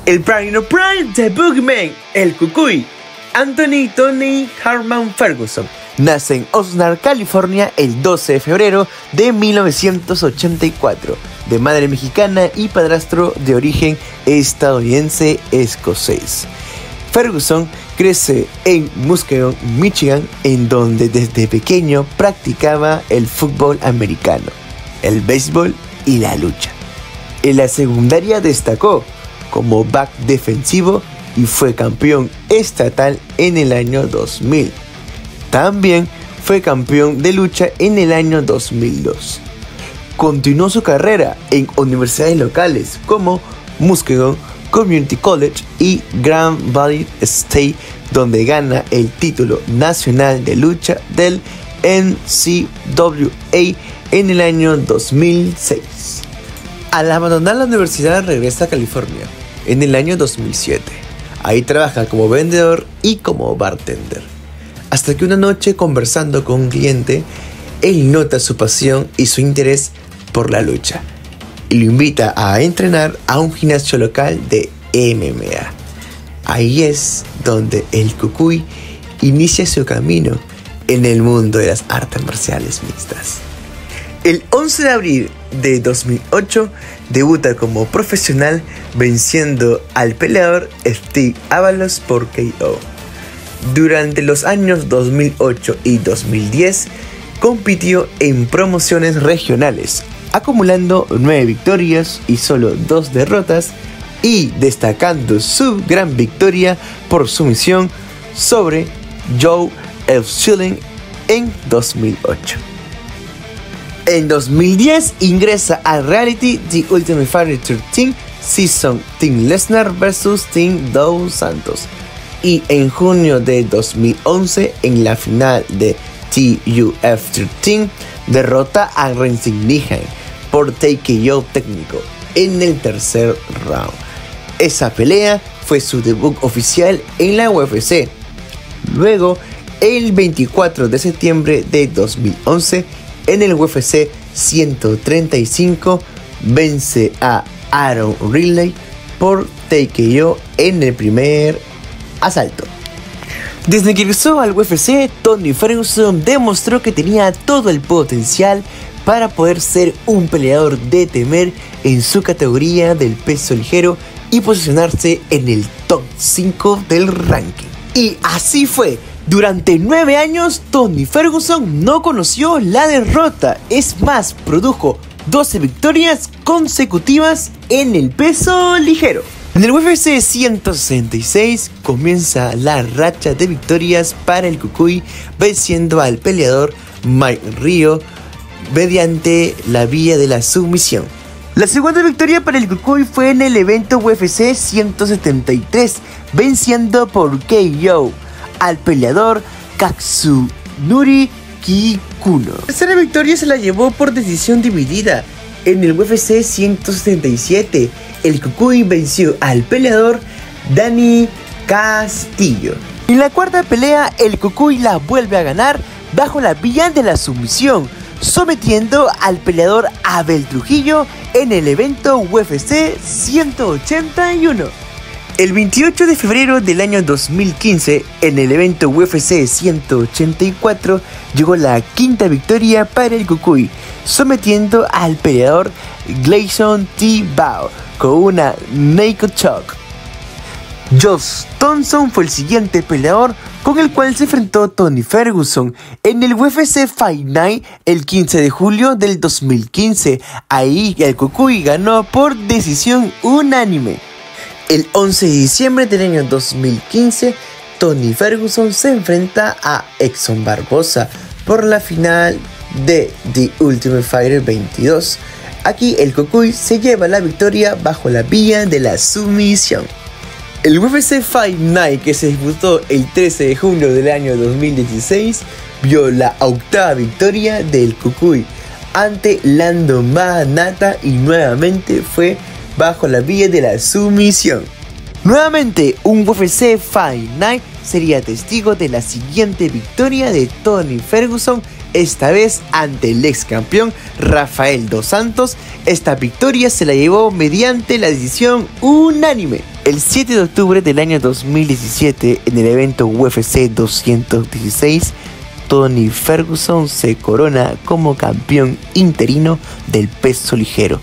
El Prime de Boogeyman, el Cucuy, Anthony Tony Harman Ferguson, nace en Oxnard, California, el 12 de febrero de 1984, de madre mexicana y padrastro de origen estadounidense-escocés. Ferguson crece en Muskegon, Michigan, en donde desde pequeño practicaba el fútbol americano, el béisbol y la lucha. En la secundaria destacó como back defensivo y fue campeón estatal en el año 2000. También fue campeón de lucha en el año 2002. Continuó su carrera en universidades locales como Muskegon Community College y Grand Valley State, donde gana el título nacional de lucha del NCAA en el año 2006. Al abandonar la universidad regresa a California en el año 2007. Ahí trabaja como vendedor y como bartender. Hasta que una noche, conversando con un cliente, él nota su pasión y su interés por la lucha y lo invita a entrenar a un gimnasio local de MMA. Ahí es donde el Cucuy inicia su camino en el mundo de las artes marciales mixtas. El 11 de abril de 2008 debuta como profesional venciendo al peleador Steve Avalos por KO. Durante los años 2008 y 2010 compitió en promociones regionales, acumulando 9 victorias y solo 2 derrotas, y destacando su gran victoria por sumisión sobre Joe F. Schilling en 2008. En 2010 ingresa al reality The Ultimate Fighter 13 Season Team Lesnar vs Team Dos Santos, y en junio de 2011 en la final de TUF 13 derrota a Rensing Nihan por TKO técnico en el tercer round. Esa pelea fue su debut oficial en la UFC. Luego, el 24 de septiembre de 2011, en el UFC 135, vence a Aaron Riley por TKO en el primer asalto. Desde que ingresó al UFC, Tony Ferguson demostró que tenía todo el potencial para poder ser un peleador de temer en su categoría del peso ligero y posicionarse en el top 5 del ranking. Y así fue. Durante 9 años, Tony Ferguson no conoció la derrota. Es más, produjo 12 victorias consecutivas en el peso ligero. En el UFC 166 comienza la racha de victorias para el Cucuy, venciendo al peleador Mike Rio mediante la vía de la sumisión. La segunda victoria para el Cucuy fue en el evento UFC 173, venciendo por KO al peleador Katsunori Kikuno. La tercera victoria se la llevó por decisión dividida. En el UFC 177, el Cucuy venció al peleador Danny Castillo. En la cuarta pelea, el Cucuy la vuelve a ganar bajo la vía de la sumisión, sometiendo al peleador Abel Trujillo en el evento UFC 181. El 28 de febrero del año 2015, en el evento UFC 184, llegó la quinta victoria para el Cucuy, sometiendo al peleador Gleison Tibau con una naked choke. Josh Thompson fue el siguiente peleador con el cual se enfrentó Tony Ferguson en el UFC Fight Night el 15 de julio del 2015. Ahí el Cucuy ganó por decisión unánime. El 11 de diciembre del año 2015, Tony Ferguson se enfrenta a Exxon Barbosa por la final de The Ultimate Fighter 22. Aquí el Cucuy se lleva la victoria bajo la vía de la sumisión. El UFC Fight Night, que se disputó el 13 de junio del año 2016, vio la octava victoria del Cucuy ante Lando Manata y nuevamente fue bajo la vía de la sumisión. Nuevamente, un UFC Fight Night sería testigo de la siguiente victoria de Tony Ferguson esta vez ante el ex campeón Rafael dos Santos. Esta victoria se la llevó mediante la decisión unánime. El 7 de octubre del año 2017, en el evento UFC 216, Tony Ferguson se corona como campeón interino del peso ligero,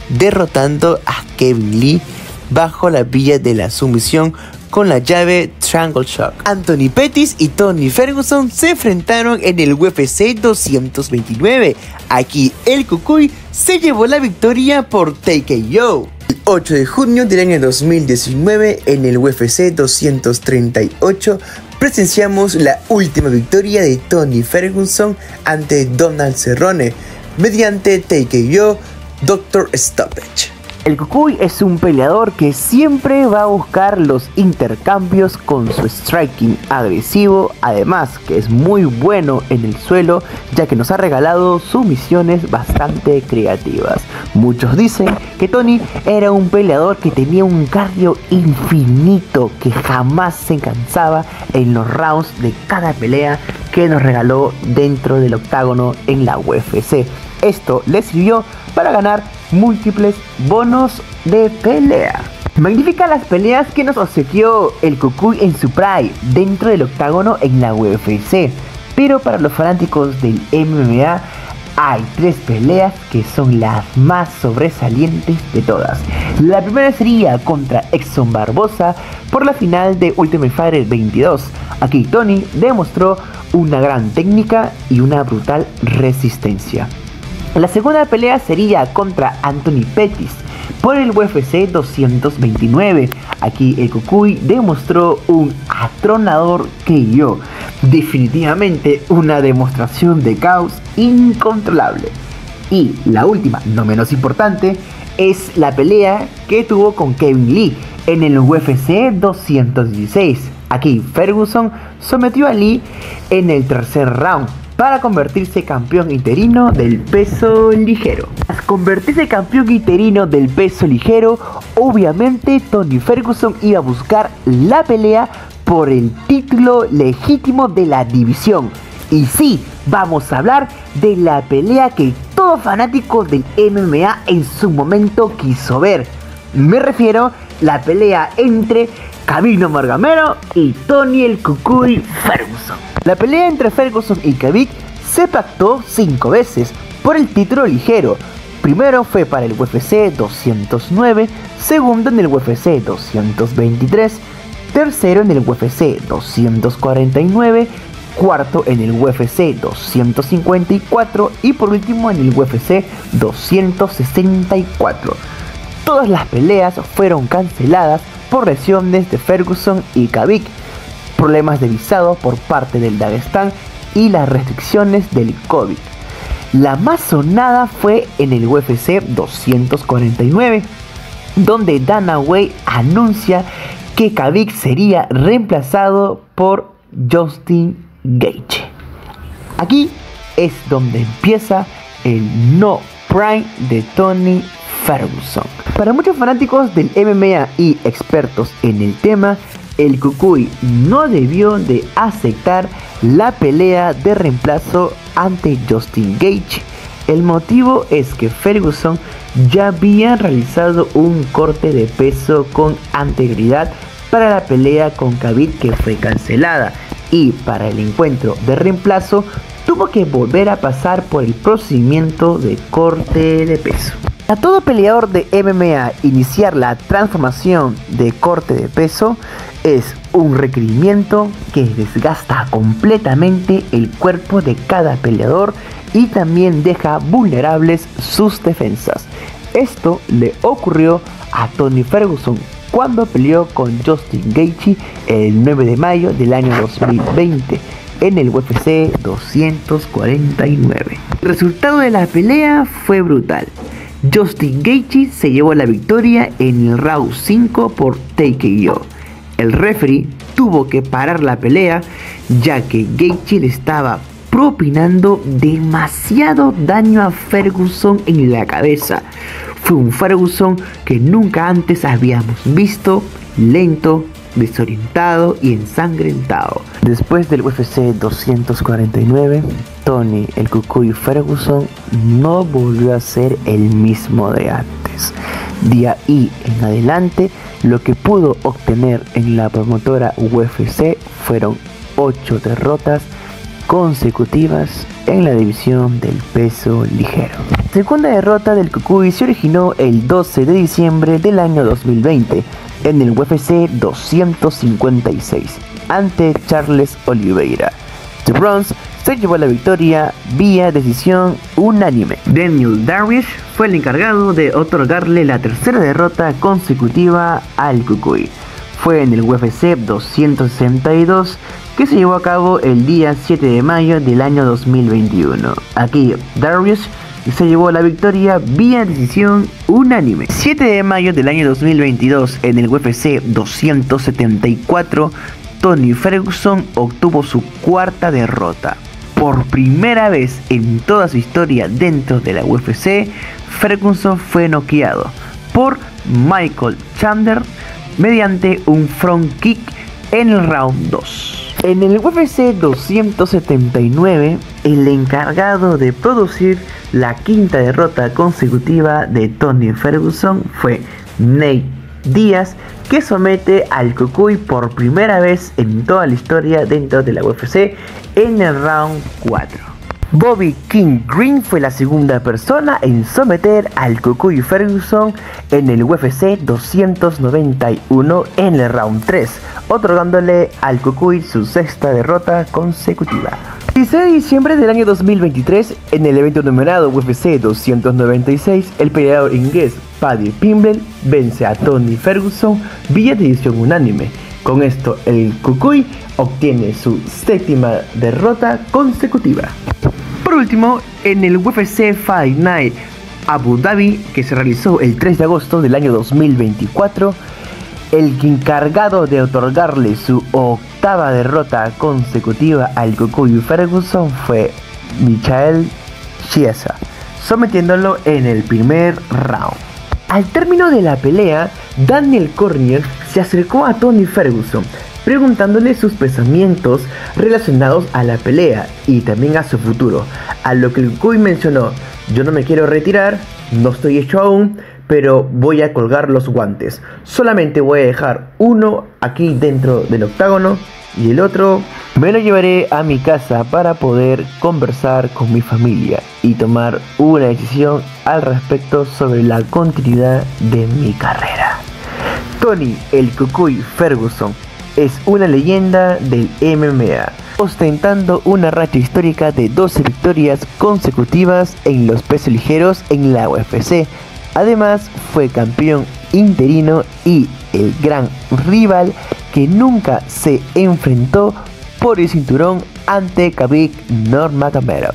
derrotando a Kevin Lee bajo la vía de la sumisión con la llave Triangle Shock. Anthony Pettis y Tony Ferguson se enfrentaron en el UFC 229. Aquí el Cucuy se llevó la victoria por TKO. El 8 de junio del año 2019, en el UFC 238, presenciamos la última victoria de Tony Ferguson ante Donald Cerrone mediante TKO Doctor Stoppage. El Cucuy es un peleador que siempre va a buscar los intercambios con su striking agresivo, además que es muy bueno en el suelo, ya que nos ha regalado sumisiones bastante creativas. Muchos dicen que Tony era un peleador que tenía un cardio infinito, que jamás se cansaba en los rounds de cada pelea que nos regaló dentro del octágono en la UFC. Esto le sirvió para ganar múltiples bonos de pelea. Magníficas las peleas que nos obsequió el Cucuy en su prime dentro del octágono en la UFC, pero para los fanáticos del MMA hay 3 peleas que son las más sobresalientes de todas. La primera sería contra Edson Barboza por la final de Ultimate Fighter 22. Aquí Tony demostró una gran técnica y una brutal resistencia. La segunda pelea sería contra Anthony Pettis por el UFC 229. Aquí el Cucuy demostró un atronador KO. Definitivamente una demostración de caos incontrolable. Y la última, no menos importante, es la pelea que tuvo con Kevin Lee en el UFC 216. Aquí Ferguson sometió a Lee en el tercer round para convertirse campeón interino del peso ligero. Tras convertirse campeón interino del peso ligero, obviamente Tony Ferguson iba a buscar la pelea por el título legítimo de la división. Y sí, vamos a hablar de la pelea que todo fanático del MMA en su momento quiso ver. Me refiero a la pelea entre Khabib Nurmagomedov y Tony el Cucuy Ferguson. La pelea entre Ferguson y Khabib se pactó 5 veces por el título ligero. Primero fue para el UFC 209, segundo en el UFC 223, tercero en el UFC 249, cuarto en el UFC 254 y por último en el UFC 264. Todas las peleas fueron canceladas por lesiones de Ferguson y Khabib, problemas de visado por parte del Dagestán y las restricciones del COVID. La más sonada fue en el UFC 249, donde Dana White anuncia que Khabib sería reemplazado por Justin Gaethje. Aquí es donde empieza el no prime de Tony Ferguson. Para muchos fanáticos del MMA y expertos en el tema, el Cucuy no debió de aceptar la pelea de reemplazo ante Justin Gaethje. El motivo es que Ferguson ya había realizado un corte de peso con anterioridad para la pelea con Khabib, que fue cancelada, y para el encuentro de reemplazo tuvo que volver a pasar por el procedimiento de corte de peso. A todo peleador de MMA iniciar la transformación de corte de peso es un requerimiento que desgasta completamente el cuerpo de cada peleador y también deja vulnerables sus defensas. Esto le ocurrió a Tony Ferguson cuando peleó con Justin Gaethje el 9 de mayo del año 2020 en el UFC 249. El resultado de la pelea fue brutal. Justin Gaethje se llevó la victoria en el round 5 por TKO. El referee tuvo que parar la pelea ya que Gaethje le estaba propinando demasiado daño a Ferguson en la cabeza. fue un Ferguson que nunca antes habíamos visto, lento, desorientado y ensangrentado. Después del UFC 249, Tony el Cucuy Ferguson no volvió a ser el mismo de antes. De ahí en adelante, lo que pudo obtener en la promotora UFC fueron 8 derrotas consecutivas en la división del peso ligero. La segunda derrota del Cucuy se originó el 12 de diciembre del año 2020 en el UFC 256 ante Charles Oliveira. The Bronze se llevó la victoria vía decisión unánime. Daniel Darvish fue el encargado de otorgarle la tercera derrota consecutiva al Cucuy. Fue en el UFC 262 que se llevó a cabo el día 7 de mayo del año 2021. Aquí Darvish se llevó la victoria vía decisión unánime. 7 de mayo del año 2022 en el UFC 274, Tony Ferguson obtuvo su cuarta derrota. Por primera vez en toda su historia dentro de la UFC, Ferguson fue noqueado por Michael Chandler mediante un front kick en el round 2. En el UFC 279, el encargado de producir la quinta derrota consecutiva de Tony Ferguson fue Nate Diaz, que somete al Cucuy por primera vez en toda la historia dentro de la UFC en el round 4. Bobby King Green fue la segunda persona en someter al Cucuy Ferguson en el UFC 291 en el round 3, otorgándole al Cucuy su sexta derrota consecutiva. El 16 de diciembre del año 2023, en el evento numerado UFC 296, el peleador inglés Paddy Pimblett vence a Tony Ferguson vía decisión unánime. Con esto, el Cucuy obtiene su séptima derrota consecutiva. Por último, en el UFC Fight Night Abu Dhabi, que se realizó el 3 de agosto del año 2024, el encargado de otorgarle su octava derrota consecutiva al Cucuy Ferguson fue Michael Chiesa, sometiéndolo en el primer round. Al término de la pelea, Daniel Cormier se acercó a Tony Ferguson, preguntándole sus pensamientos relacionados a la pelea y también a su futuro, a lo que el Cucuy mencionó: yo no me quiero retirar, no estoy hecho aún, pero voy a colgar los guantes, solamente voy a dejar uno aquí dentro del octágono y el otro me lo llevaré a mi casa para poder conversar con mi familia y tomar una decisión al respecto sobre la continuidad de mi carrera. Tony el Cucuy Ferguson es una leyenda del MMA, ostentando una racha histórica de 12 victorias consecutivas en los pesos ligeros en la UFC. Además, fue campeón interino y el gran rival que nunca se enfrentó por el cinturón ante Khabib Nurmagomedov.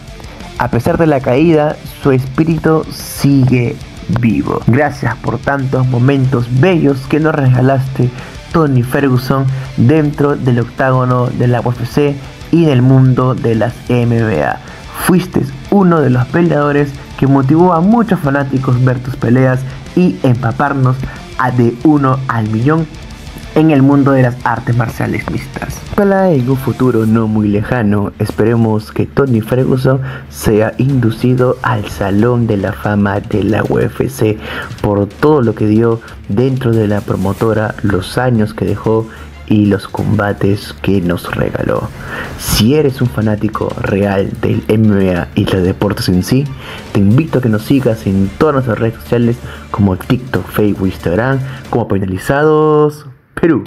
A pesar de la caída, su espíritu sigue vivo. Gracias por tantos momentos bellos que nos regalaste, Tony Ferguson, dentro del octágono de la UFC y del mundo de las MMA. Fuiste uno de los peleadores que motivó a muchos fanáticos ver tus peleas y empaparnos de 1 al millón en el mundo de las artes marciales mixtas. Ojalá en un futuro no muy lejano, esperemos que Tony Ferguson sea inducido al Salón de la Fama de la UFC por todo lo que dio dentro de la promotora, los años que dejó y los combates que nos regaló. Si eres un fanático real del MMA y los deportes en sí, te invito a que nos sigas en todas nuestras redes sociales como TikTok, Facebook, Instagram, como Penalizados Perú.